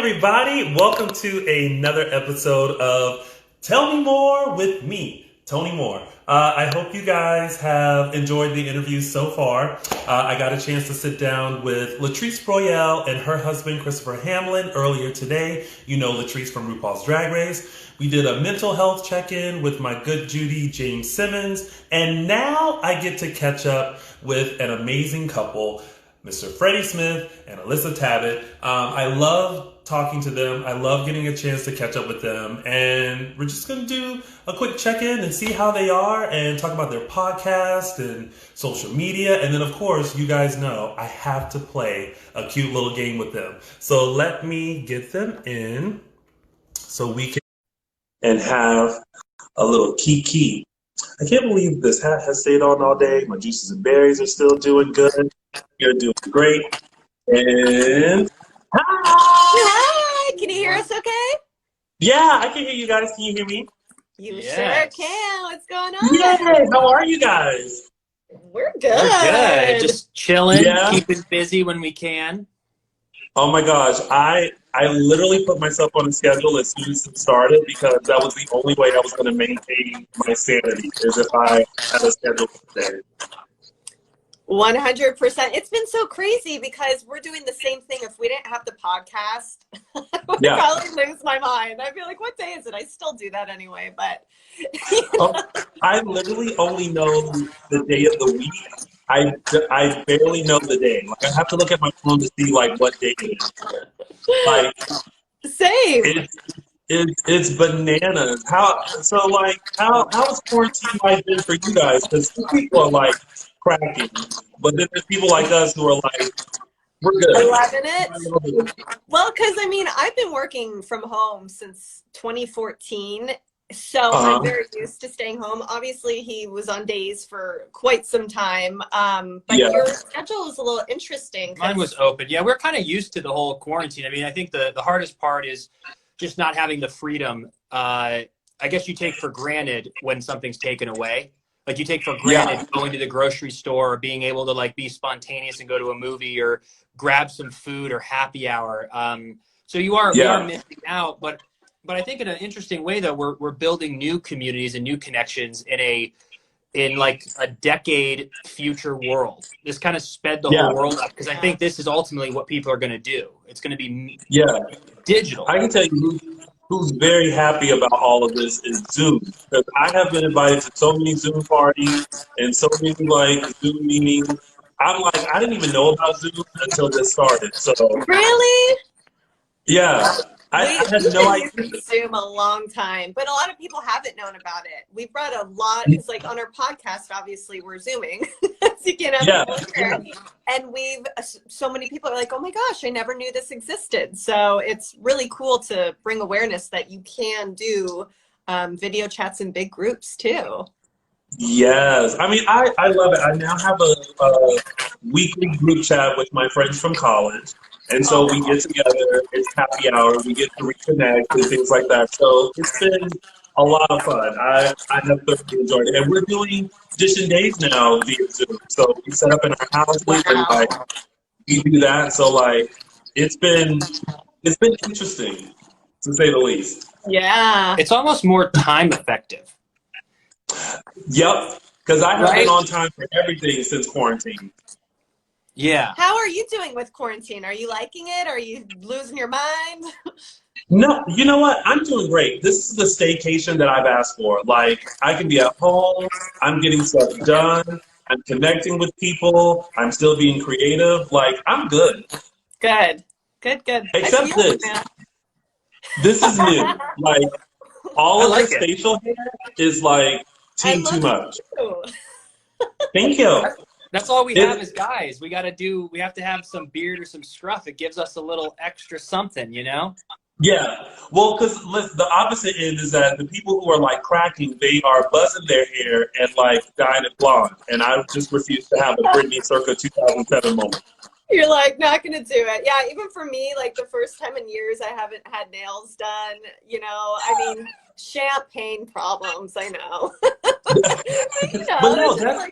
everybody. Welcome to another episode of Tell Me More with me, Tony Moore. I hope you guys have enjoyed the interview so far. I got a chance to sit down with Latrice Royale and her husband, Christopher Hamlin, earlier today. You know Latrice from RuPaul's Drag Race. We did a mental health check-in with my good Judy, James Simmons. And now I get to catch up with an amazing couple, Mr. Freddie Smith and Alyssa Tabit. I love talking to them. I love getting a chance to catch up with them. And we're just going to do a quick check-in and see how they are and talk about their podcast and social media. And then, of course, you guys know I have to play a cute little game with them. So let me get them in so we can and have a little kiki. I can't believe this hat has stayed on all day. My juices and berries are still doing good. You're doing great. And hi! Can you hear us okay? Yeah, I can hear you guys. Can you hear me? You sure can. What's going on? Yeah, how are you guys? We're good. We're good. Just chilling, keeping busy when we can. Oh my gosh, I literally put myself on a schedule as soon as it started because that was the only way I was going to maintain my sanity is if I had a schedule for today. 100%. It's been so crazy because we're doing the same thing. If we didn't have the podcast, I would probably lose my mind. I'd be like, what day is it? I still do that anyway, but I literally only know the day of the week. I barely know the day. Like I have to look at my phone to see like what day it is. Like same. It's bananas. How has quarantine life been for you guys? Because some people are like cracking, but then there's people like us who are like, we're good. Loving it. Well, because I mean, I've been working from home since 2014. So I'm very used to staying home. Obviously, he was on days for quite some time. But your schedule is a little interesting. Mine was open. Yeah, we're kind of used to the whole quarantine. I mean, I think the hardest part is just not having the freedom. I guess you take for granted when something's taken away. Like you take for granted going to the grocery store or being able to like be spontaneous and go to a movie or grab some food or happy hour. So we are missing out, but I think in an interesting way, though, we're building new communities and new connections in like a decade future world. This kind of sped the whole world up because I think this is ultimately what people are going to do. It's going to be digital. I can tell you who's very happy about all of this is Zoom because I have been invited to so many Zoom parties and so many like Zoom meetings. I'm like, I didn't even know about Zoom until this started. So really? Yeah. I had no idea. Zoom a long time, but a lot of people haven't known about it. We brought a lot, because like on our podcast, obviously we're Zooming, so you can and so many people are like, oh my gosh, I never knew this existed. So it's really cool to bring awareness that you can do video chats in big groups too. Yes. I mean, I love it. I now have a weekly group chat with my friends from college. And so we get together, it's happy hour, we get to reconnect and things like that. So it's been a lot of fun. I have thoroughly enjoyed it. And we're doing Edition Days now via Zoom. So we set up in our house and like we do that. So like it's been interesting to say the least. Yeah. It's almost more time effective. Yep. Because I have been on time for everything since quarantine. Yeah. How are you doing with quarantine? Are you liking it? Are you losing your mind? No, you know what? I'm doing great. This is the staycation that I've asked for. Like, I can be at home. I'm getting stuff done. I'm connecting with people. I'm still being creative. Like, I'm good. Good. Except this. This is new. Like, all of this facial hair is like too much. Thank you. That's all we have as guys. We have to have some beard or some scruff. It gives us a little extra something, you know? Yeah. Well, because the opposite end is that the people who are like cracking, they are buzzing their hair and like dyeing it blonde. And I just refuse to have a Britney circa 2007 moment. You're like, not going to do it. Yeah, even for me, like the first time in years I haven't had nails done, you know, I mean, champagne problems, I know. But no,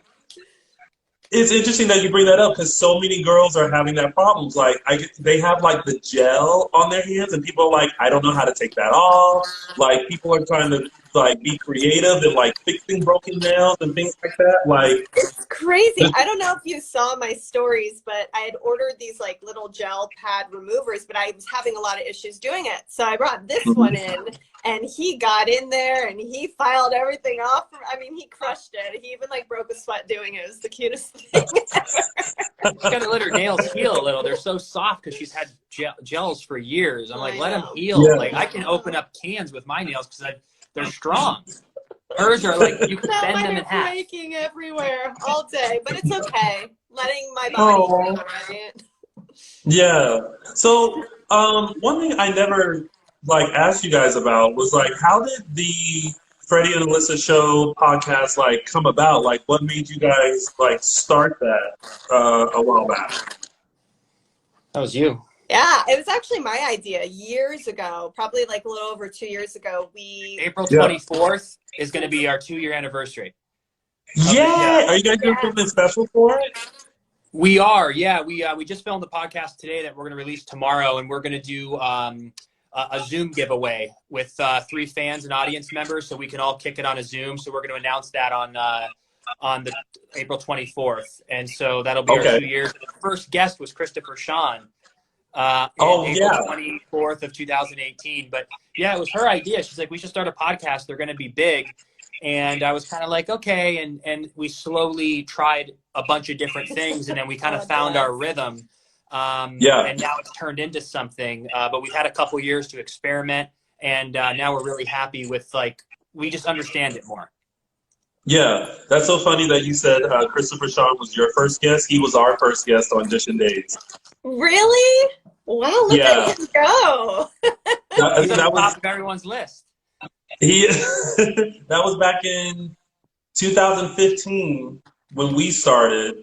It's interesting that you bring that up because so many girls are having that problems. Like, they have like the gel on their hands, and people are like, I don't know how to take that off. Like, people are trying to like be creative and like fixing broken nails and things like that. Like, It's crazy. I don't know if you saw my stories, but I had ordered these like little gel pad removers, but I was having a lot of issues doing it. So I brought this one in, and he got in there and he filed everything off. I mean, he crushed it. He even like broke a sweat doing it. It was the cutest thing ever. You gotta let her nails heal a little. They're so soft because she's had gels for years. I'm like, let them heal. Yeah. Like, I can open up cans with my nails because they're strong. Hers are like, you can bend them in half. Breaking everywhere all day, but it's okay. Letting my body heal, right? Yeah. So, one thing I never like asked you guys about was like, how did the Freddie and Alyssa show podcast like come about? Like, what made you guys like start that a while back? That was you. Yeah, it was actually my idea years ago, probably like a little over 2 years ago. April 24th is going to be our 2-year anniversary. Yeah. Are you guys doing something special for it? We are. Yeah. We just filmed the podcast today that we're going to release tomorrow, and we're going to do a Zoom giveaway with 3 fans and audience members, so we can all kick it on a Zoom. So we're going to announce that on the April 24th, and so that'll be our 2 years. The first guest was Christopher Sean. April 24th of 2018. But yeah, it was her idea. She's like, we should start a podcast. They're going to be big. And I was kind of like, okay. And we slowly tried a bunch of different things, and then we kind of found our rhythm. And now it's turned into something. But we've had a couple years to experiment, and now we're really happy with, like, we just understand it more. Yeah, that's so funny that you said Christopher Sean was your first guest. He was our first guest on Audition Days. Really? Wow, look at him go. He's on the top of everyone's list. That was back in 2015 when we started.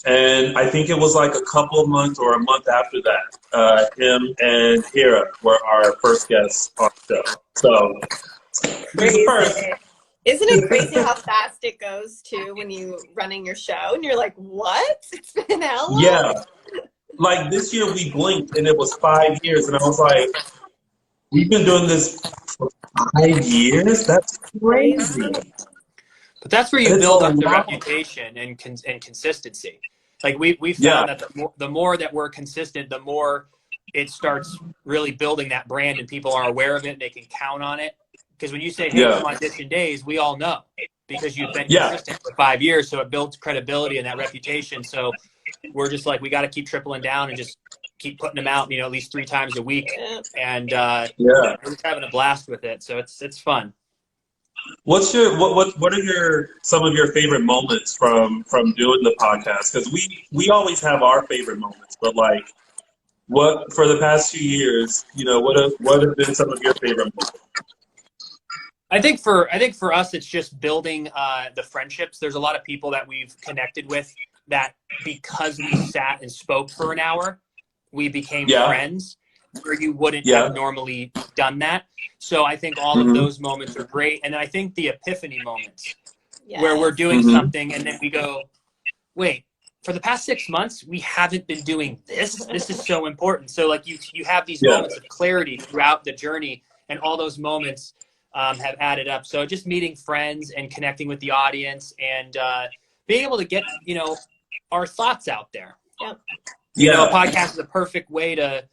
And I think it was like a couple of months or a month after that, him and Hira were our first guests on the show. So, he's the first. Isn't it crazy how fast it goes too when you running your show and you're like, what? It's been how long? Yeah. Like this year we blinked and it was 5 years, and I was like, we've been doing this for 5 years? That's crazy. But that's where you build up the reputation and consistency. Like we found that the more that we're consistent, the more it starts really building that brand, and people are aware of it and they can count on it. Because when you say, hey, come on Audition Days, we all know because you've been consistent for 5 years. So it builds credibility and that reputation. So we're just like, we got to keep tripling down and just keep putting them out, at least 3 times a week. And we're just having a blast with it. So it's fun. What's your what are some of your favorite moments from doing the podcast? Because we always have our favorite moments, but like what for the past few years, what have been some of your favorite moments? I think for us, it's just building the friendships. There's a lot of people that we've connected with that because we sat and spoke for an hour, we became friends where you wouldn't have normally done that. So I think all of those moments are great. And then I think the epiphany moments where we're doing something and then we go, wait, for the past 6 months, we haven't been doing this. This is so important. So like you have these moments of clarity throughout the journey, and all those moments have added up. So just meeting friends and connecting with the audience and being able to get, our thoughts out there. A podcast is a perfect way to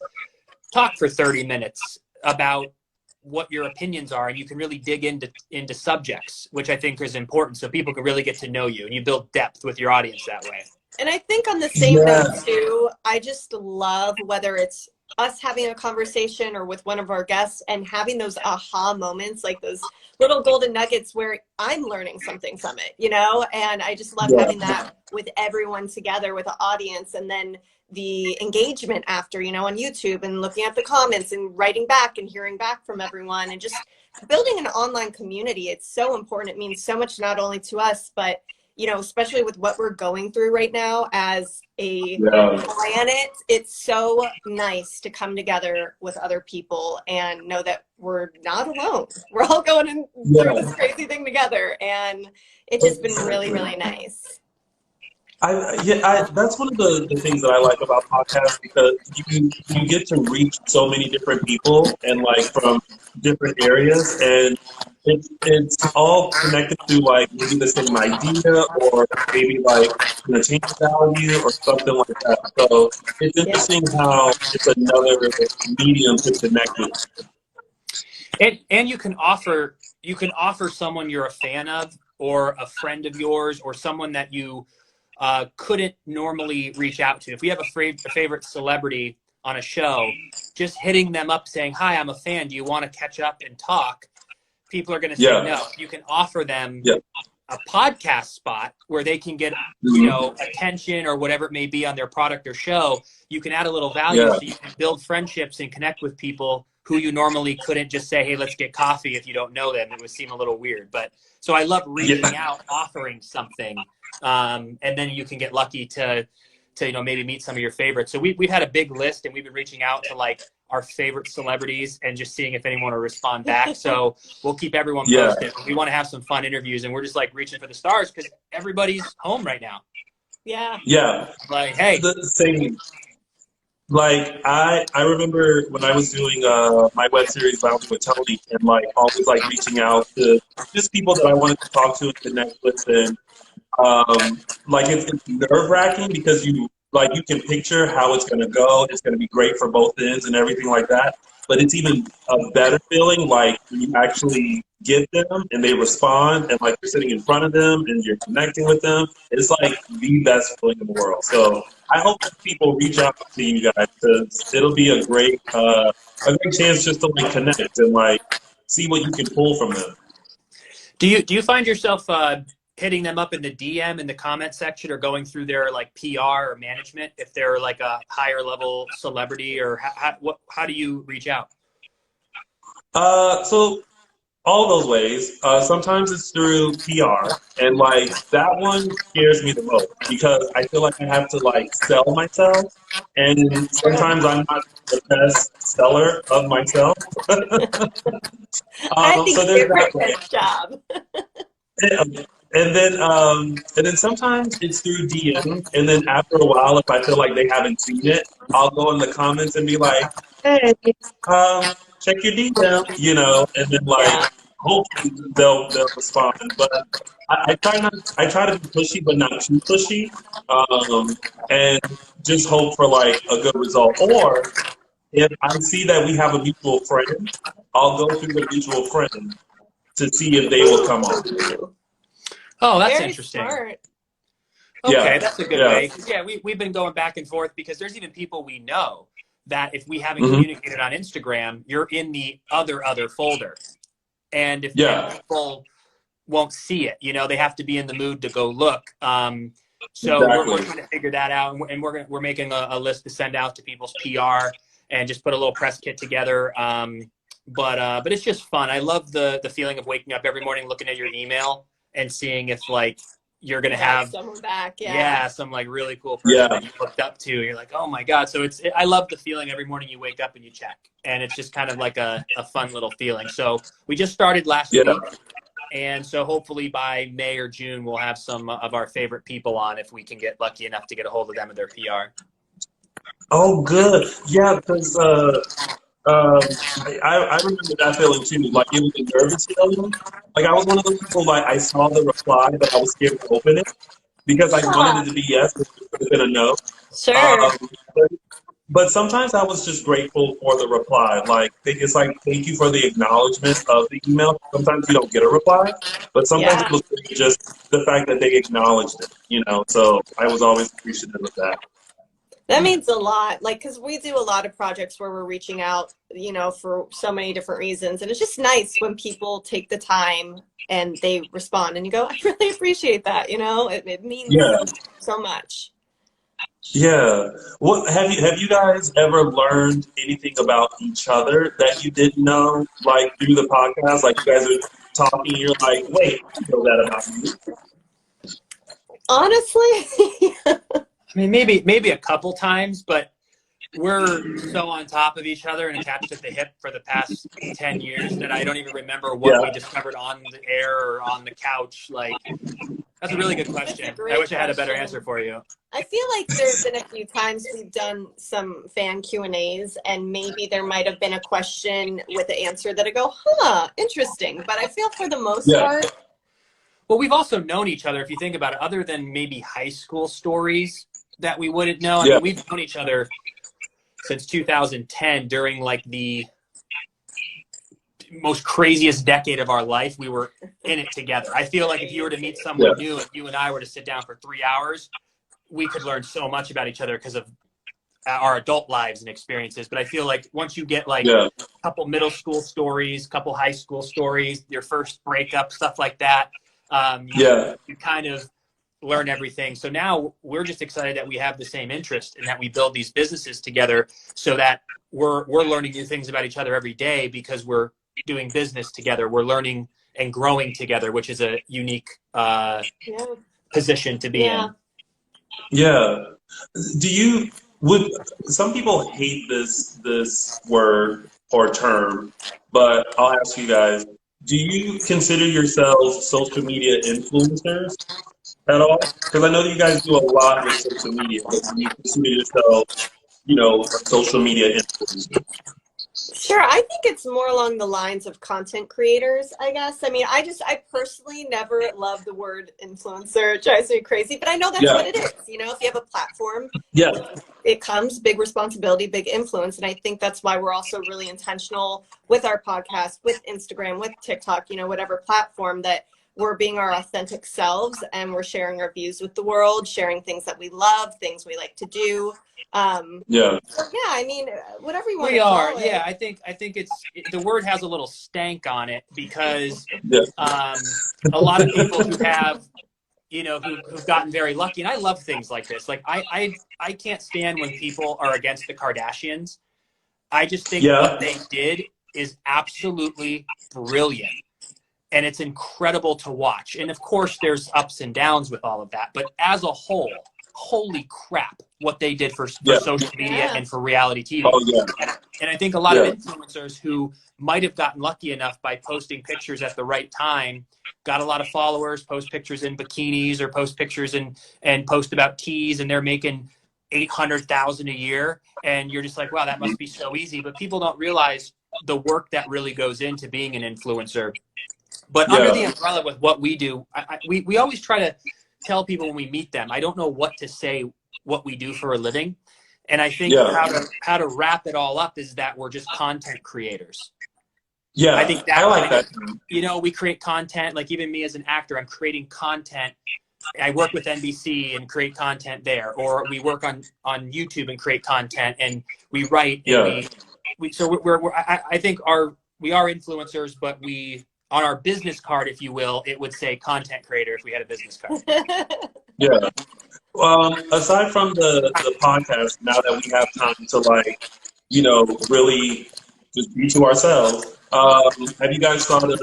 talk for 30 minutes about what your opinions are, and you can really dig into subjects, which I think is important, so people can really get to know you, and you build depth with your audience that way. And I think on the same note too, I just love whether it's us having a conversation or with one of our guests and having those aha moments, like those little golden nuggets where I'm learning something from it, and I just love having that with everyone together with the audience, and then the engagement after, on YouTube, and looking at the comments and writing back and hearing back from everyone, and just building an online community. It's so important. It means so much, not only to us, but especially with what we're going through right now as a planet, it's so nice to come together with other people and know that we're not alone. We're all going through this crazy thing together, and it's just been really, really nice. That's one of the things that I like about podcasts because you get to reach so many different people and like from different areas and it's all connected to like maybe the same idea or maybe like an attainment value or something like that. So it's Yeah. interesting how it's another medium to connect with. And you can offer someone you're a fan of or a friend of yours or someone that you couldn't normally reach out to. If we have a favorite celebrity on a show, just hitting them up saying, "Hi, I'm a fan. Do you want to catch up and talk?" People are going to say Yeah, no. You can offer them yeah, a podcast spot where they can get, mhm, attention or whatever it may be on their product or show. You can add a little value yeah, so you can build friendships and connect with people who you normally couldn't just say, "Hey, let's get coffee," if you don't know them. It would seem a little weird. But so I love reaching yeah, out, offering something, and then you can get lucky to maybe meet some of your favorites. So we've had a big list, and we've been reaching out to like our favorite celebrities and just seeing if anyone will respond back. So we'll keep everyone yeah, posted. We want to have some fun interviews, and we're just like reaching for the stars because everybody's home right now. Yeah. yeah. Like, hey, The same. Like I remember when I was doing my web series Bouncing with Tony and like always like reaching out to just people that I wanted to talk to and connect with and like it's nerve wracking because you can picture how it's gonna go. It's gonna be great for both ends and everything like that. But it's even a better feeling like when you actually get them and they respond and like you're sitting in front of them and you're connecting with them. It's like the best feeling in the world. So I hope that people reach out to you guys because it'll be a great chance just to like connect and like see what you can pull from them. do you find yourself hitting them up in the DM in the comment section or going through their like PR or management if they're like a higher level celebrity or how do you reach out? So all those ways. Sometimes it's through PR, and like that one scares me the most because I feel like I have to like sell myself, and sometimes I'm not the best seller of myself. I think So you there's do a that great way. job. And then sometimes it's through DM, and then after a while, if I feel like they haven't seen it, I'll go in the comments and be like, "Hey, check your DM," and then like Yeah. hopefully they'll respond. But I try to be pushy, but not too pushy, and just hope for like a good result. Or if I see that we have a mutual friend, I'll go through the mutual friend to see if they will come on. Ooh, Oh, that's very interesting. smart. Okay, Yeah, that's a good yeah. way. 'Cause, yeah, we've been going back and forth because there's even people we know that if we haven't Hmm. communicated on Instagram, you're in the other folder. And Yeah, people won't see it, they have to be in the mood to go look. So we're exactly. trying to figure that out, and we're making a list to send out to people's PR and just put a little press kit together. But it's just fun. I love the feeling of waking up every morning, looking at your email and seeing if like you're gonna You got have someone back. Yeah. yeah, some like really cool person Yeah, that you looked up to. You're like, oh my God. So I love the feeling every morning you wake up and you check. And it's just kind of like a fun little feeling. So we just started last yeah. week. And so hopefully by May or June, we'll have some of our favorite people on if we can get lucky enough to get a hold of them and their PR. Oh, good. Yeah, because I remember that feeling too. Like it was a nervous feeling. Like I was one of those people. Like I saw the reply, but I was scared to open it because I wanted Huh. it to be yes, but it could have been a no. Sure. Um, but, but sometimes I was just grateful for the reply. Like it's like thank you for the acknowledgement of the email. Sometimes you don't get a reply, but sometimes it Yeah. was just the fact that they acknowledged it. So I was always appreciative of that. That means a lot. Like, because we do a lot of projects where we're reaching out, for so many different reasons. And it's just nice when people take the time and they respond and you go, I really appreciate that. It means Yeah. so much. Yeah. What have you guys ever learned anything about each other that you didn't know, like through the podcast? Like you guys are talking, you're like, wait, I know that about you. Honestly, I mean, maybe a couple times, but we're so on top of each other and attached at the hip for the past 10 years that I don't even remember what Yeah. we discovered on the air or on the couch. Like, That's a really good question. I wish I had a better answer for you. I feel like there's been a few times we've done some fan Q&As and maybe there might have been a question with the answer that I go, huh, interesting. But I feel for the most part. Well, we've also known each other, if you think about it, other than maybe high school stories that we wouldn't know. I mean, we've known each other since 2010 during like the most craziest decade of our life. We were in it together. I feel like if you were to meet someone new and you and I were to sit down for 3 hours, we could learn so much about each other because of our adult lives and experiences. But I feel like once you get like a couple middle school stories, couple high school stories, your first breakup, stuff like that, you kind of learn everything. So now we're just excited that we have the same interest and that we build these businesses together so that we're learning new things about each other every day because we're doing business together. We're learning and growing together, which is a unique position to be in. Yeah. Some people hate this word or term, but I'll ask you guys, do you consider yourselves social media influencers at all? Because I know that you guys do a lot with social media, but do you consider yourself, a social media influencer? Sure. I think it's more along the lines of content creators, I guess. I mean, I personally never love the word influencer. It drives me crazy, but I know that's what it is. If you have a platform, it comes big responsibility, big influence. And I think that's why we're also really intentional with our podcast, with Instagram, with TikTok, whatever platform, that we're being our authentic selves and we're sharing our views with the world, sharing things that we love, things we like to do. I mean, whatever you want to call it. I think the word has a little stank on it because a lot of people who have who've gotten very lucky, and I love things like this. Like I can't stand when people are against the Kardashians. I just think what they did is absolutely brilliant. And it's incredible to watch. And of course, there's ups and downs with all of that. But as a whole, holy crap, what they did for social media and for reality TV. And I think a lot of influencers who might have gotten lucky enough by posting pictures at the right time, got a lot of followers, post pictures in bikinis or post pictures and post about teas, and they're making $800,000 a year. And you're just like, wow, that must be so easy. But people don't realize the work that really goes into being an influencer. But under the umbrella with what we do, we always try to tell people when we meet them, I don't know what to say, what we do for a living. And I think how to wrap it all up is that we're just content creators. Yeah, I think I like that. We create content. Like even me as an actor, I'm creating content. I work with NBC and create content there, or we work on YouTube and create content, and we write. And I think we are influencers, but on our business card, if you will, it would say content creator if we had a business card. Aside from the podcast, now that we have time to really just be to ourselves, have you guys thought of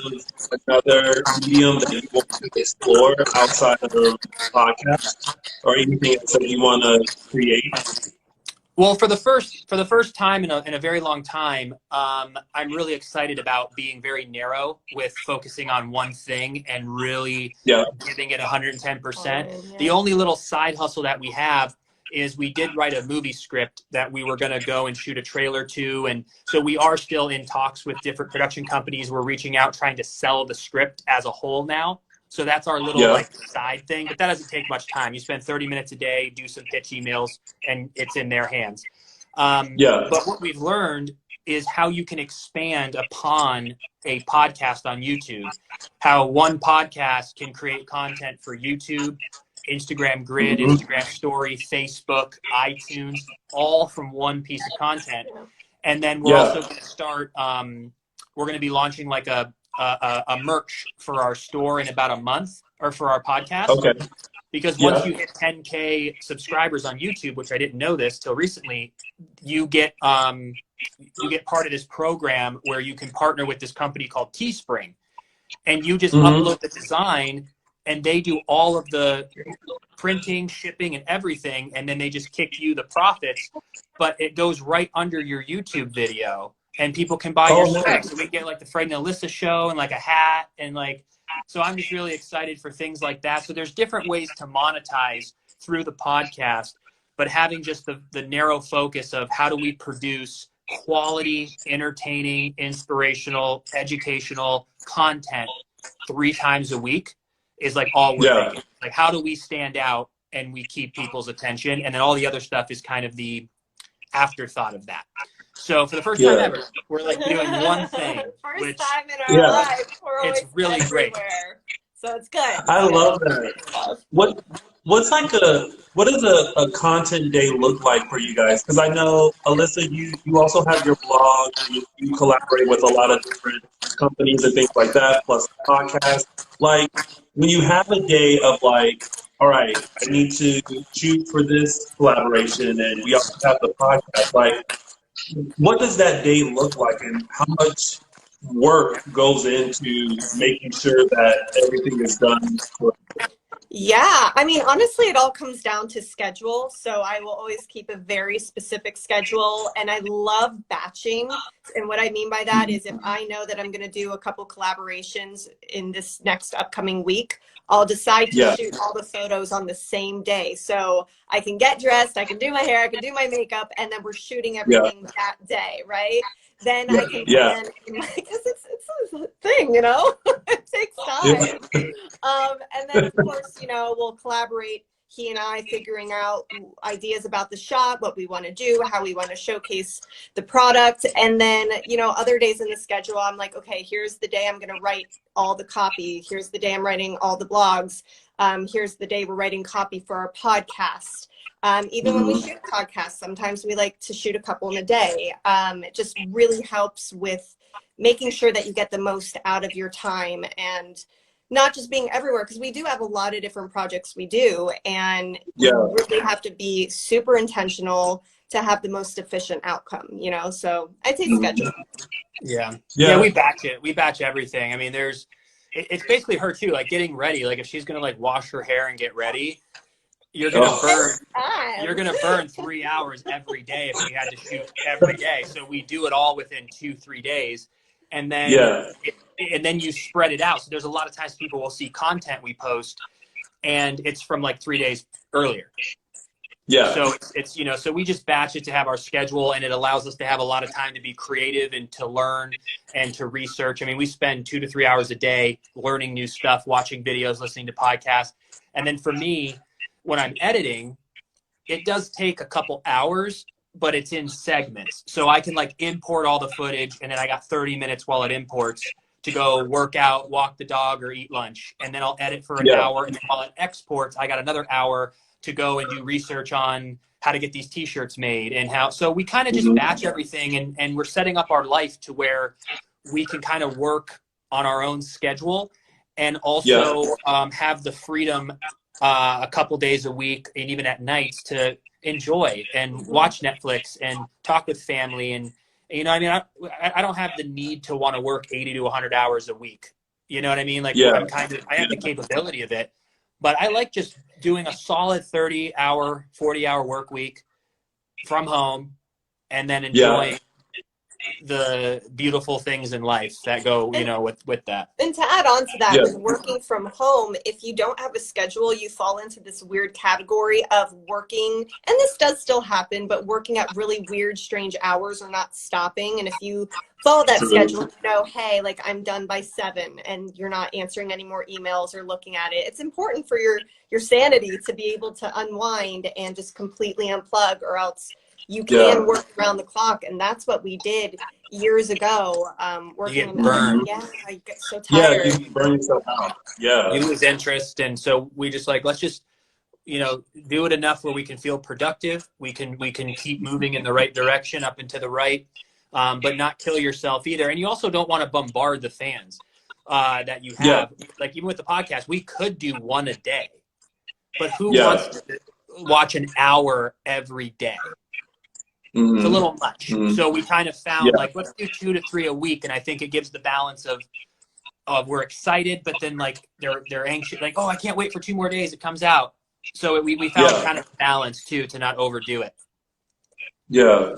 another medium that you want to explore outside of the podcast, or anything else that you want to create? Well, for the first time in a very long time, I'm really excited about being very narrow with focusing on one thing and really giving it 110%. The only little side hustle that we have is we did write a movie script that we were going to go and shoot a trailer to. And so we are still in talks with different production companies. We're reaching out, trying to sell the script as a whole now. So that's our little side thing, but that doesn't take much time. You spend 30 minutes a day, do some pitch emails, and it's in their hands. But what we've learned is how you can expand upon a podcast on YouTube, how one podcast can create content for YouTube, Instagram Grid, Instagram Story, Facebook, iTunes, all from one piece of content. And then we're also going to start, we're going to be launching like a merch for our store in about a month, or for our podcast. Okay. Because once you hit 10K subscribers on YouTube, which I didn't know this till recently, you get part of this program where you can partner with this company called Teespring, and you just upload the design, and they do all of the printing, shipping, and everything, and then they just kick you the profits, but it goes right under your YouTube video. And people can buy your stuff. So we get like the Freddie and Alyssa show and like a hat and like So I'm just really excited for things like that. So there's different ways to monetize through the podcast, but having just the narrow focus of how do we produce quality, entertaining, inspirational, educational content 3 times a week is like all we're thinking. Like, how do we stand out and we keep people's attention? And then all the other stuff is kind of the afterthought of that. So for the first time ever, we're like doing one thing. First time in our life. We're always it's really everywhere. great. So it's good. I love that. What's like what does a content day look like for you guys? Because I know, Alyssa, you also have your blog, and you collaborate with a lot of different companies and things like that, plus podcasts. Like, when you have a day of like, all right, I need to shoot for this collaboration, and we also have the podcast, like, what does that day look like, and how much work goes into making sure that everything is done correctly? Yeah, I mean, honestly, it all comes down to schedule. So I will always keep a very specific schedule, and I love batching. And what I mean by that is if I know that I'm going to do a couple collaborations in this next upcoming week, I'll decide to shoot all the photos on the same day. So I can get dressed, I can do my hair, I can do my makeup, and then we're shooting everything that day, right? Then I can plan, because it's a thing, you know, it takes time. And then of course, you know, we'll collaborate, he and I, figuring out ideas about the shot, what we want to do, how we want to showcase the product. And then, you know, other days in the schedule, I'm like, okay, here's the day I'm going to write all the copy. Here's the day I'm writing all the blogs. Here's the day we're writing copy for our podcast. Even when we shoot podcasts, sometimes we like to shoot a couple in a day. It just really helps with making sure that you get the most out of your time and not just being everywhere, because we do have a lot of different projects we do, and you really have to be super intentional to have the most efficient outcome, you know? So I'd say schedule. Yeah, we batch it. We batch everything. I mean, it's basically her too, like getting ready. Like if she's going to like wash her hair and get ready, you're gonna burn 3 hours every day if we had to shoot every day. So we do it all within 2-3 days, and then and then you spread it out. So there's a lot of times people will see content we post, and it's from like 3 days earlier. Yeah. So it's you know, so we just batch it to have our schedule, and it allows us to have a lot of time to be creative and to learn and to research. I mean, we spend 2 to 3 hours a day learning new stuff, watching videos, listening to podcasts, and then for me, when I'm editing, it does take a couple hours, but it's in segments. So I can like import all the footage, and then I got 30 minutes while it imports to go work out, walk the dog, or eat lunch. And then I'll edit for an hour. And then while it exports, I got another hour to go and do research on how to get these t-shirts made and how. So we kind of just batch everything, and we're setting up our life to where we can kind of work on our own schedule and also have the freedom a couple days a week and even at nights to enjoy and watch Netflix and talk with family. And, you know, I mean, I don't have the need to want to work 80 to 100 hours a week. You know what I mean? Like I have the capability of it, but I like just doing a solid 30-hour, 40-hour work week from home and then enjoying the beautiful things in life that go, you know, with that. And to add on to that, with working from home, if you don't have a schedule, you fall into this weird category of working, and this does still happen, but working at really weird, strange hours or not stopping. And if you follow that schedule, you know, hey, like I'm done by 7 and you're not answering any more emails or looking at it. It's important for your sanity to be able to unwind and just completely unplug, or else you can work around the clock. And that's what we did years ago. Working, you get burned. I get so tired. Yeah, you burn yourself out. Yeah. You lose interest. And so we just like, let's just, you know, do it enough where we can feel productive. We can keep moving in the right direction, up and to the right, but not kill yourself either. And you also don't want to bombard the fans that you have. Like even with the podcast, we could do one a day, but who wants to watch an hour every day? It's a little much. So we kind of found like, let's do 2 to 3 a week. And I think it gives the balance of we're excited, but then like they're anxious, like, oh, I can't wait for 2 more days. It comes out. So we found kind of balance too, to not overdo it. Yeah.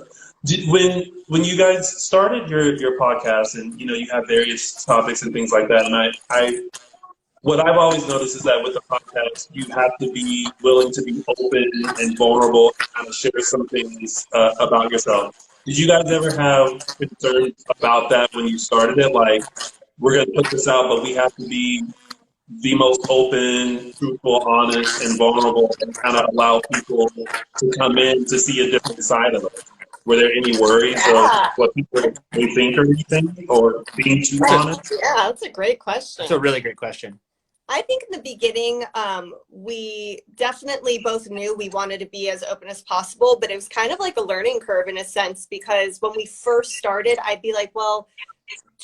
When you guys started your podcast, and, you know, you have various topics and things like that, and what I've always noticed is that with a podcast, you have to be willing to be open and vulnerable and kind of share some things about yourself. Did you guys ever have concerns about that when you started it? Like, we're going to put this out, but we have to be the most open, truthful, honest, and vulnerable, and kind of allow people to come in to see a different side of us. Were there any worries of Yeah. what people may think or anything, or being too honest? Yeah, that's a great question. That's a really great question. I think in the beginning, we definitely both knew we wanted to be as open as possible, but it was kind of like a learning curve in a sense, because when we first started, I'd be like, well,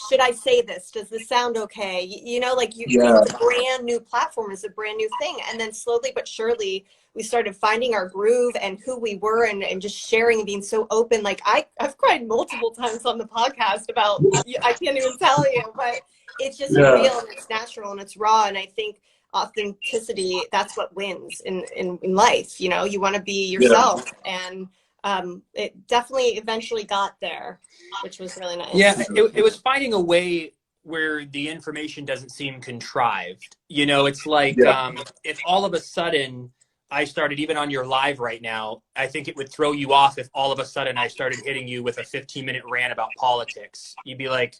should I say this? Does this sound okay? You know, like it's a brand new platform, it's a brand new thing. And then slowly but surely, we started finding our groove and who we were, and just sharing and being so open. Like I've cried multiple times on the podcast about, I can't even tell you, but it's just real and it's natural and it's raw. And I think authenticity, that's what wins in life. You know, you want to be yourself. And it definitely eventually got there, which was really nice. Yeah, it was finding a way where the information doesn't seem contrived. You know, it's like if all of a sudden I started, even on your live right now, I think it would throw you off if all of a sudden I started hitting you with a 15-minute rant about politics. You'd be like,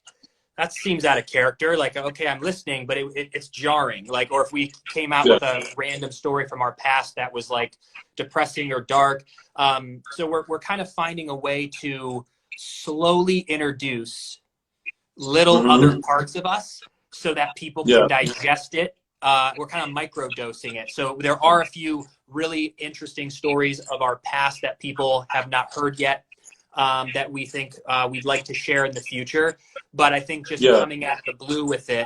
that seems out of character. Like, okay, I'm listening, but it's jarring. Like, or if we came out with a random story from our past that was like depressing or dark. So we're kind of finding a way to slowly introduce little other parts of us so that people can digest it. We're kind of microdosing it. So there are a few really interesting stories of our past that people have not heard yet, that we think we'd like to share in the future. But I think just coming out of the blue with it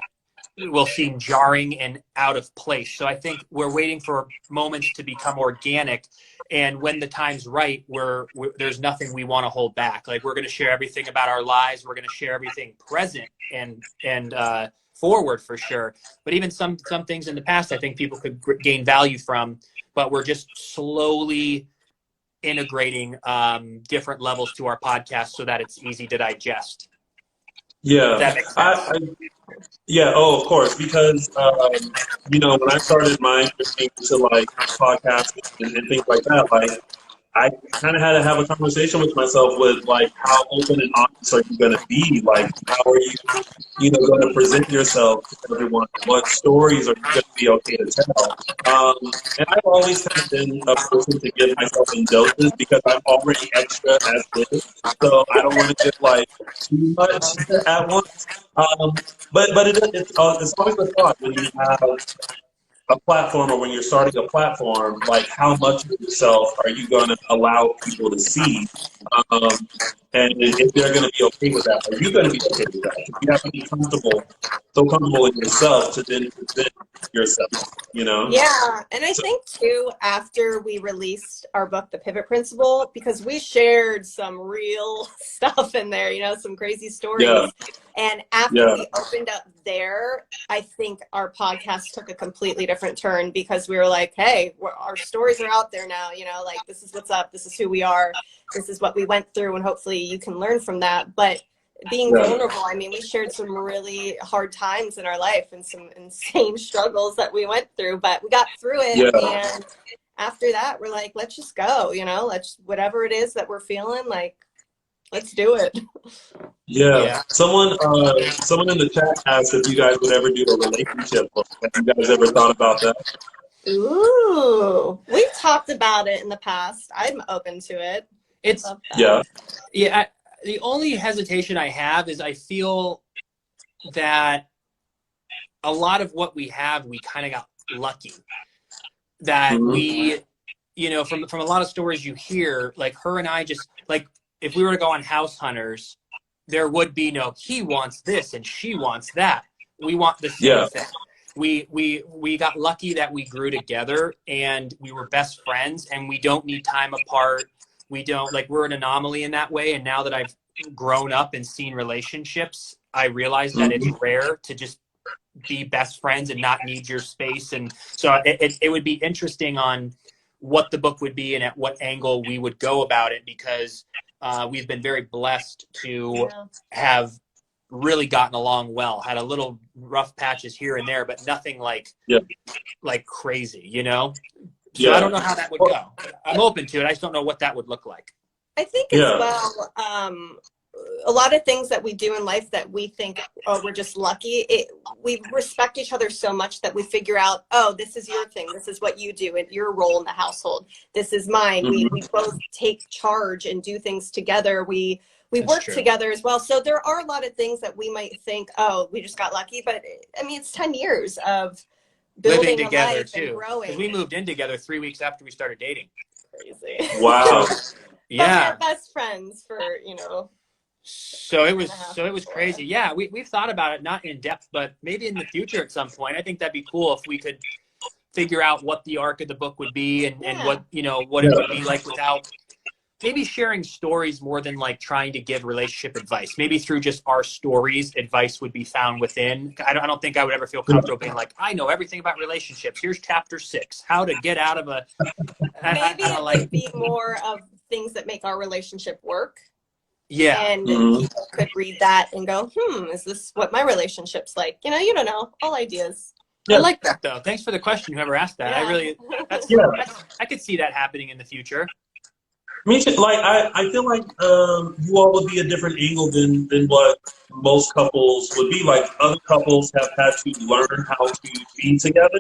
will seem jarring and out of place. So I think we're waiting for moments to become organic. And when the time's right, there's nothing we want to hold back. Like, we're going to share everything about our lives. We're going to share everything present and forward for sure. But even some things in the past, I think people could gain value from. But we're just slowly integrating different levels to our podcast so that it's easy to digest. Yeah. That makes sense. Of course, because when I started my journey to like podcasting and things like that, like I kind of had to have a conversation with myself with like, how open and honest are you going to be? Like, how are you going to present yourself to everyone? What stories are you going to be okay to tell? And I've always kind of been a person to give myself in doses because I'm already extra as is, so I don't want to give like too much at once. But it's always a thought when you have a platform, or when you're starting a platform, like, how much of yourself are you going to allow people to see? And if they're going to be okay with that, are you going to be okay with that? You have to be so comfortable in yourself to then present yourself, you know? Yeah, and I think too, after we released our book, The Pivot Principle, because we shared some real stuff in there, some crazy stories. Yeah. And after we opened up there, I think our podcast took a completely different turn, because we were like, hey, our stories are out there now, like, this is what's up, this is who we are, this is what we went through, and hopefully you can learn from that. But being vulnerable, I mean, we shared some really hard times in our life and some insane struggles that we went through, but we got through it. And after that, we're like, let's just go, let's, whatever it is that we're feeling, like, let's do it. Yeah. Someone in the chat asked if you guys would ever do a relationship book. Have you guys ever thought about that? Ooh, we've talked about it in the past. I'm open to it. The only hesitation I have is I feel that a lot of what we have, we kind of got lucky. That we, from a lot of stories you hear, like, her and I just, like, if we were to go on House Hunters, there would be no, he wants this and she wants that. We want the same thing. We got lucky that we grew together and we were best friends, and we don't need time apart. We don't, like, we're an anomaly in that way. And now that I've grown up and seen relationships, I realize that it's rare to just be best friends and not need your space. And so it would be interesting on what the book would be and at what angle we would go about it, because we've been very blessed to have really gotten along well, had a little rough patches here and there, but nothing like crazy, you know? So I don't know how that would go. I'm open to it. I just don't know what that would look like. I think as well, a lot of things that we do in life that we think, oh, we're just lucky. We respect each other so much that we figure out, oh, this is your thing. This is what you do and your role in the household. This is mine. Mm-hmm. We both take charge and do things together. We That's work true. together as well. So there are a lot of things that we might think, oh, we just got lucky. But I mean, it's 10 years of building living together a life too. and growing. Because we moved in together 3 weeks after we started dating. Crazy. Wow. Yeah. But we're best friends for, you know. So it was crazy. Yeah, we've thought about it, not in depth, but maybe in the future at some point. I think that'd be cool if we could figure out what the arc of the book would be and what, you know, what it would be like without maybe sharing stories more than like trying to give relationship advice. Maybe through just our stories, advice would be found within. I don't think I would ever feel comfortable being like, I know everything about relationships. Here's chapter 6, how to get out of a. Maybe it would be more of things that make our relationship work. Yeah. And people could read that and go, is this what my relationship's like? You know, you don't know. All ideas. I like that though. Thanks for the question, whoever asked that. Yeah. I could see that happening in the future. Me too. Like I feel like you all would be a different angle than what most couples would be. Like other couples have had to learn how to be together,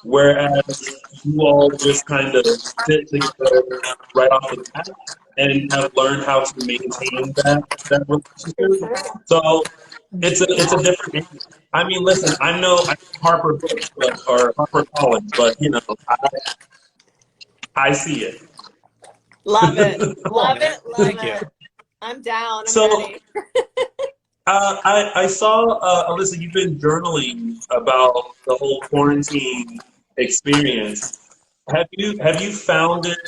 whereas you all just kind of sit together right off the bat and have learned how to maintain that relationship. So it's a different angle. I mean, listen, I'm Harper Books or Harper Collins, but you know, I see it. Love it. Love it. Love Thank it. you. I'm down. I'm ready. I saw, Alyssa, you've been journaling about the whole quarantine experience. Have you found it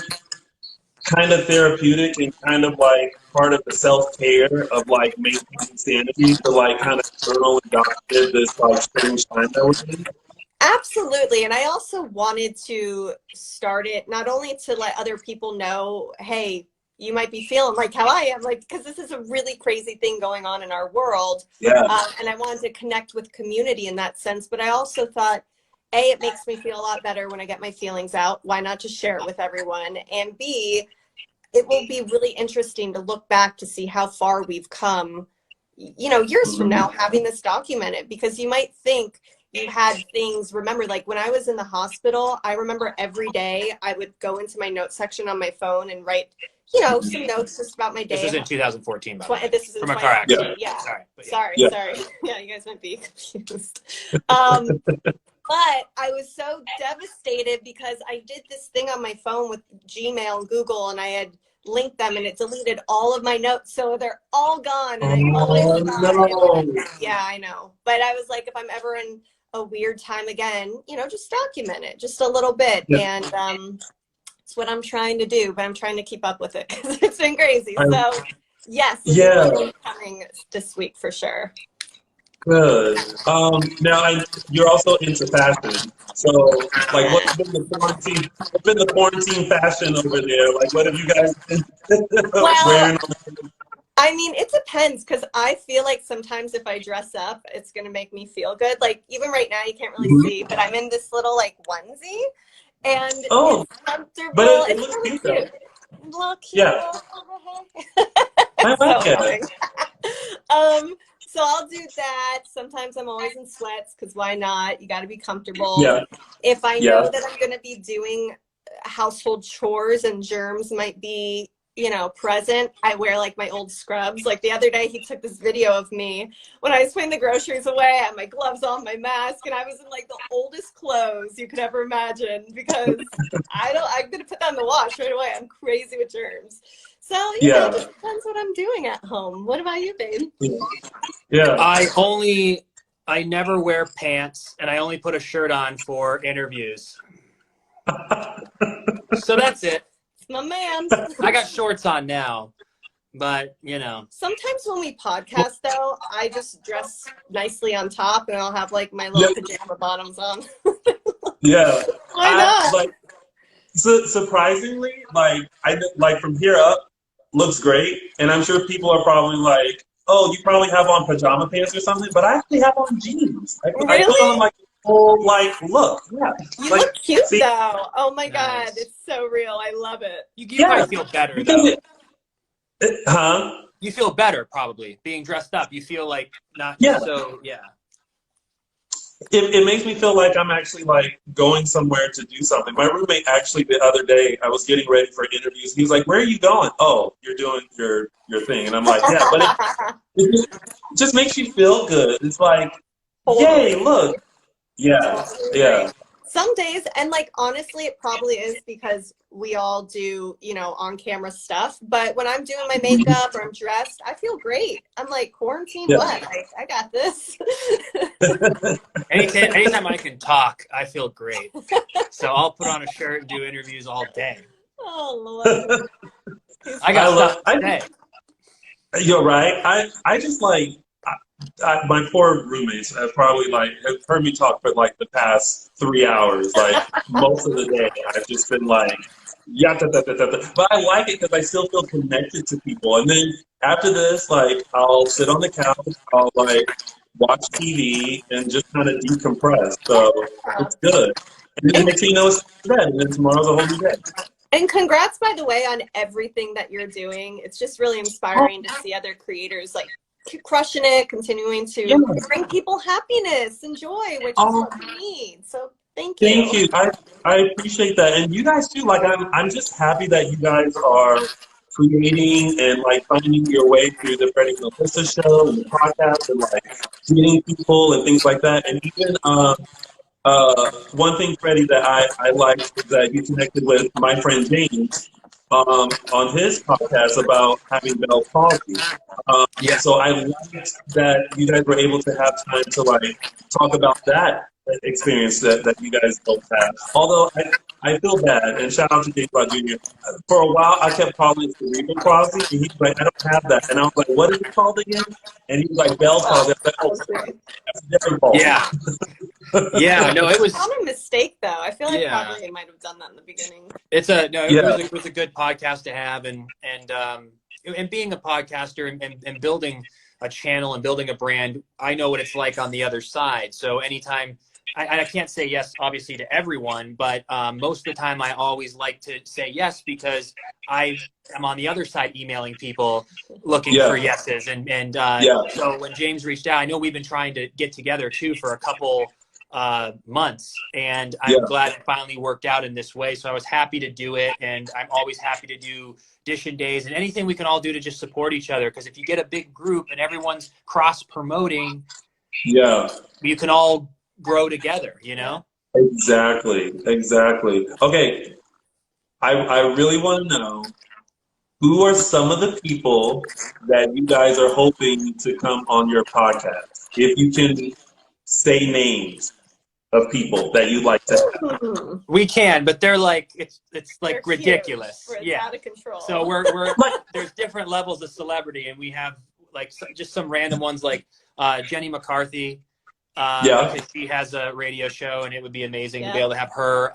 kind of therapeutic and kind of like part of the self-care of like maintaining sanity to like kind of journal and document this like strange time that we're in? Absolutely. And I also wanted to start it not only to let other people know, hey, you might be feeling like how I am, like, because this is a really crazy thing going on in our world. Yeah. And I wanted to connect with community in that sense. But I also thought, A, it makes me feel a lot better when I get my feelings out. Why not just share it with everyone? And B, it will be really interesting to look back to see how far we've come, you know, years from now, having this documented, because you might think you had things, remember, like when I was in the hospital, I remember every day I would go into my notes section on my phone and write, you know, some notes just about my day. This was in 2014, by the way. This is from a car accident. Yeah. Sorry. Sorry. Yeah, you guys might be confused. But I was so devastated because I did this thing on my phone with Gmail and Google, and I had linked them, and it deleted all of my notes, so they're all gone. And yeah, I know. But I was like, if I'm ever in a weird time again, you know, just document it just a little bit. And it's what I'm trying to do, but I'm trying to keep up with it because it's been crazy. So yes, it's coming this week for sure. Good. Now you're also into fashion. So like what's been the quarantine fashion over there? Like what have you guys been wearing? I mean, it depends, because I feel like sometimes if I dress up, it's going to make me feel good. Like, even right now, you can't really see, but I'm in this little, like, onesie, and it's comfortable. But it it's looks really cute. Look cute. Yeah. I like it. So I'll do that. Sometimes I'm always in sweats, because why not? You got to be comfortable. Yeah. If I know that I'm going to be doing household chores and germs might be, you know, present, I wear like my old scrubs. Like the other day, he took this video of me when I was putting the groceries away. I had my gloves on, my mask, and I was in like the oldest clothes you could ever imagine, because I'm going to put that in the wash right away. I'm crazy with germs. So, you know, it just depends what I'm doing at home. What about you, babe? Yeah. I never wear pants, and I only put a shirt on for interviews. So that's it. My man. I got shorts on now, but you know. Sometimes when we podcast, though, I just dress nicely on top, and I'll have like my little pajama bottoms on. Yeah. Why not? Like, surprisingly, like from here up, looks great, and I'm sure people are probably like, oh, you probably have on pajama pants or something, but I actually have on jeans. I put on Really? like a full like look. Yeah. You Like, look cute see, though. Oh my God, Nice. it's so real. I love it. You yeah, probably feel better because though. huh? You feel better probably being dressed up. You feel like not Yeah. so yeah. It makes me feel like I'm actually like going somewhere to do something. My roommate actually the other day, I was getting ready for interviews. He was like, "Where are you going?" "Oh, you're doing your thing." And I'm like, "Yeah," but it just makes you feel good. It's like, Totally. "Yay, look." Yeah, Totally agree. yeah, Some days, and like honestly, it probably is because we all do, on camera stuff. But when I'm doing my makeup or I'm dressed, I feel great. I'm like, quarantine, yeah. what? I got this. Anytime I can talk, I feel great. So I'll put on a shirt and do interviews all day. Oh Lord. I I got love. stuff to say. You're right. I just like my poor roommates have probably like have heard me talk for like the past 3 hours. Like most of the day, I've just been like, yeah, da, da, da, da, da. But I like it because I still feel connected to people. And then after this, like I'll sit on the couch, I'll like watch TV and just kind of decompress. So it's good. And then And, next thing you know, it's bed, and then tomorrow's a whole new day. and congrats, by the way, on everything that you're doing. It's just really inspiring to see other creators like keep crushing it, continuing to Yeah. bring people happiness and joy, which is Oh, what we need. So thank thank you. you. I appreciate that. And you guys too, like I'm just happy that you guys are creating and like finding your way through the Freddie and Alyssa show and the podcast and like meeting people and things like that. And even one thing, Freddie, that I liked was that you connected with my friend James on his podcast about having Bell's palsy. Yeah. So I liked that you guys were able to have time to like talk about that experience that you guys both had. Although I feel bad, and shout out to Dave Rod Jr. For a while, I kept calling it cerebral palsy, and he's like, "I don't have that," and I was like, "What is it called again?" And he was like, "Bell's palsy." I was like, "Oh, that's a different palsy." Yeah. Yeah. No, it was. It's not a mistake though. I feel like Yeah. probably I might have done that in the beginning. It's a no. Yeah. It was a good podcast to have, and being a podcaster and building a channel and building a brand, I know what it's like on the other side. So anytime. I can't say yes, obviously, to everyone, but most of the time I always like to say yes because I am on the other side emailing people looking Yeah. for yeses. And Yeah. so when James reached out, I know we've been trying to get together too for a couple months, and I'm Yeah. glad it finally worked out in this way. So I was happy to do it, and I'm always happy to do Dish and Days and anything we can all do to just support each other. Because if you get a big group and everyone's cross-promoting, Yeah. you can all grow together, Exactly. Exactly. Okay. I really want to know who are some of the people that you guys are hoping to come on your podcast. If you can say names of people that you'd like to have. We can, but they're like it's like They're ridiculous. huge, it's Yeah. out of control. So we're there's different levels of celebrity, and we have like just some random ones like Jenny McCarthy. Yeah. Because she has a radio show, and it would be amazing to be Yeah. able to have her.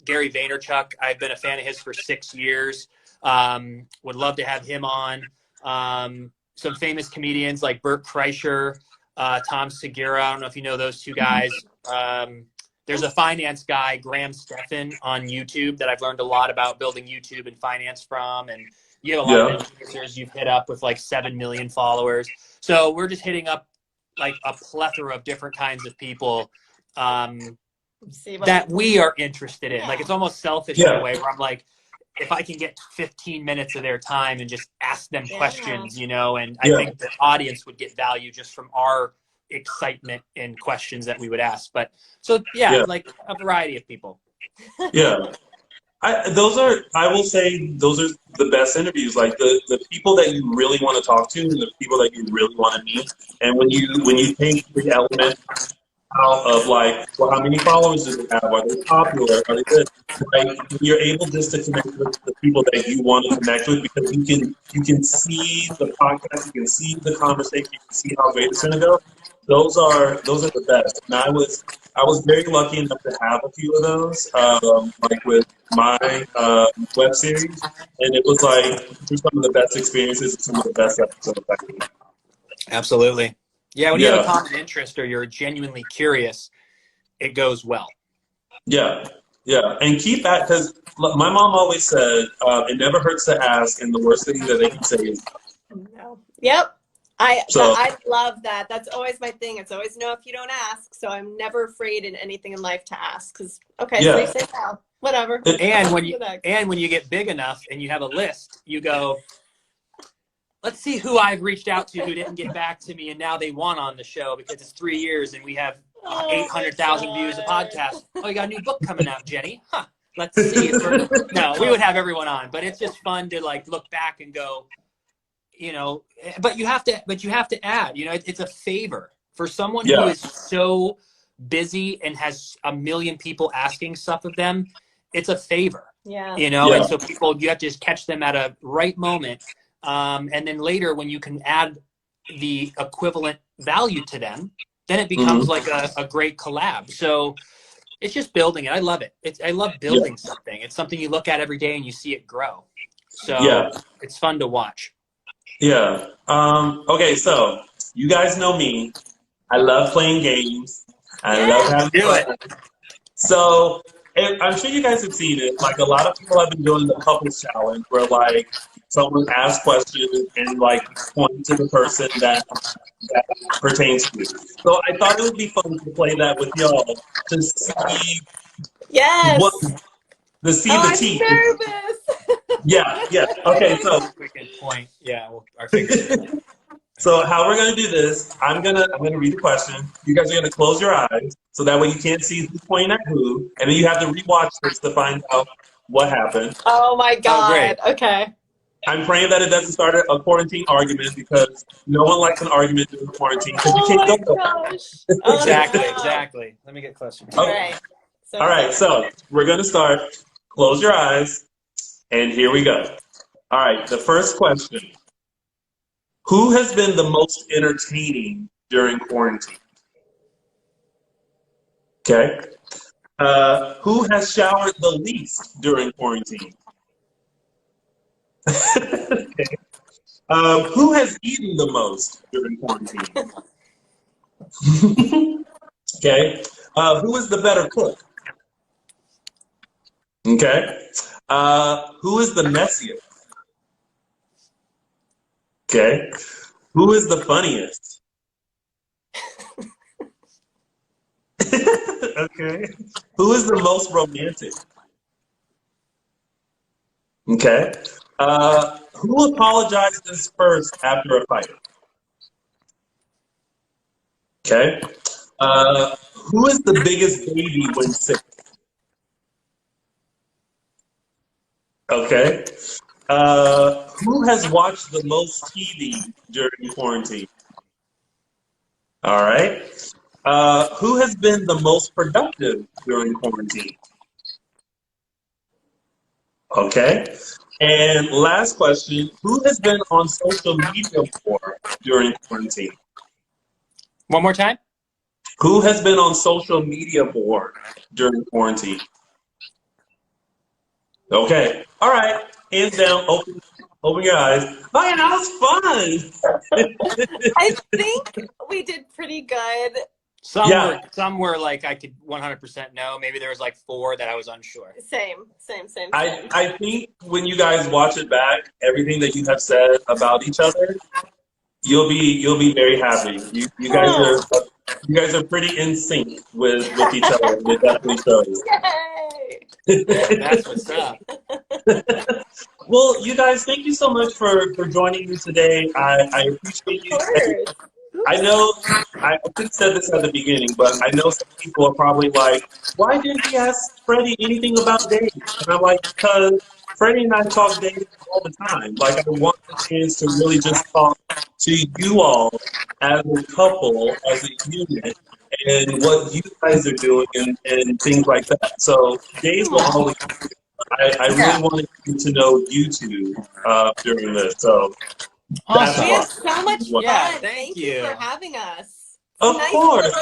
Gary Vaynerchuk, I've been a fan of his for 6 years. Would love to have him on. Some famous comedians like Bert Kreischer, Tom Segura. I don't know if you know those two guys. There's a finance guy, Graham Stephan, on YouTube that I've learned a lot about building YouTube and finance from. And you have a lot of influencers you've hit up with like 7 million followers. So we're just hitting up like a plethora of different kinds of people that we are interested in. Yeah. Like it's almost selfish in a way where I'm like, if I can get 15 minutes of their time and just ask them questions, and I think the audience would get value just from our excitement and questions that we would ask. But so like a variety of people. Yeah. I will say those are the best interviews, like the people that you really want to talk to and the people that you really want to meet. And when you take the element out of like, well, how many followers do they have? Are they popular? Are they good? Like, you're able just to connect with the people that you want to connect with because you can see the podcast, you can see the conversation, you can see how great it's gonna go. Those are the best. And I was very lucky enough to have a few of those, like with my web series, and it was like some of the best experiences and some of the best episodes I think. Absolutely. Yeah, when you have a Yeah. common interest or you're genuinely curious, it goes well. Yeah. Yeah. And keep that, because my mom always said, it never hurts to ask, and the worst thing that they can say is No. Yep. so. I love that. That's always my thing. It's always no if you don't ask. So I'm never afraid in anything in life to ask. Because so Yeah. you say no, whatever. And when you get big enough and you have a list, you go, let's see who I've reached out to who didn't get back to me, and now they want on the show because it's 3 years and we have 800,000 views a podcast. Oh, you got a new book coming out, Jenny? Huh. Let's see. No, we would have everyone on, but it's just fun to like look back and go, you know. But you have to add. You know, it's a favor for someone who is so busy and has a million people asking stuff of them. It's a favor. Yeah. You know, and so you have to just catch them at a right moment. And then later, when you can add the equivalent value to them, then it becomes like a great collab. So it's just building it. I love it. I love building something. It's something you look at every day and you see it grow. So it's fun to watch. Yeah. Okay, so you guys know me. I love playing games. I love having fun. So I'm sure you guys have seen it. Like, a lot of people have been doing the couples challenge where, like, someone asks questions and, like, point to the person that pertains to you. So I thought it would be fun to play that with y'all to see what the tea. I'm nervous. Yeah. Okay, so We can point. Yeah, our fingers. So how we're gonna do this? I'm gonna read the question. You guys are gonna close your eyes so that way you can't see who's pointing at who, and then you have to rewatch this to find out what happened. Oh my God. Great. Okay. I'm praying that it doesn't start a quarantine argument, because no one likes an argument during quarantine because you can't go. Gosh. Exactly. Let me get closer. Okay. All right, so we're gonna start. Close your eyes, and here we go. All right, the first question. Who has been the most entertaining during quarantine? Okay. Who has showered the least during quarantine? Okay. Who has eaten the most during quarantine? Okay. Who is the better cook? Okay. Who is the messiest? Okay. Who is the funniest? Okay. Who is the most romantic? Okay. Who apologizes first after a fight? Okay. Who is the biggest baby when sick? Okay. Who has watched the most TV during quarantine? All right. Who has been the most productive during quarantine? Okay. And last question, who has been on social media more during quarantine? One more time. Who has been on social media more during quarantine? Okay. All right. Hands down. Open your eyes. Oh, yeah, that was fun. I think we did pretty good. Some were like I could 100% know. Maybe there was like 4 that I was unsure. Same. I think when you guys watch it back, everything that you have said about each other, you'll be very happy. You guys are pretty in sync with each other. It definitely shows. Yay! That's what's up. Well, you guys, thank you so much for joining me today. I appreciate you. I know I could have said this at the beginning, but I know some people are probably like, why didn't he ask Freddie anything about dating? And I'm like, because Freddie and I talk dating all the time. Like, I want the chance to really just talk to you all as a couple, as a unit, and what you guys are doing and things like that. So days will always. I really wanted to know you two during this. So Awesome. We have so much fun. Yeah, thank you for having us. Of course.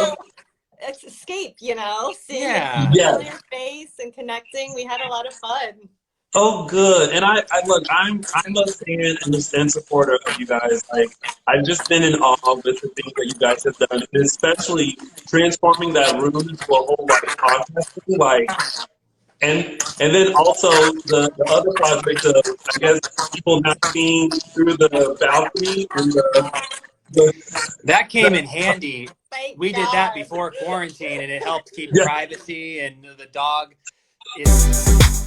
Escape, you know, seeing Yeah. your face and connecting. We had a lot of fun. Oh, good. And I look, I'm a fan and supporter of you guys. Like, I've just been in awe with the things that you guys have done, and especially transforming that room into a whole like podcast. Like, and then also the other project of, I guess, people not seeing through the balcony and That came the in handy. Thank We did God. that before quarantine, and it helped keep yeah. privacy, and the dog is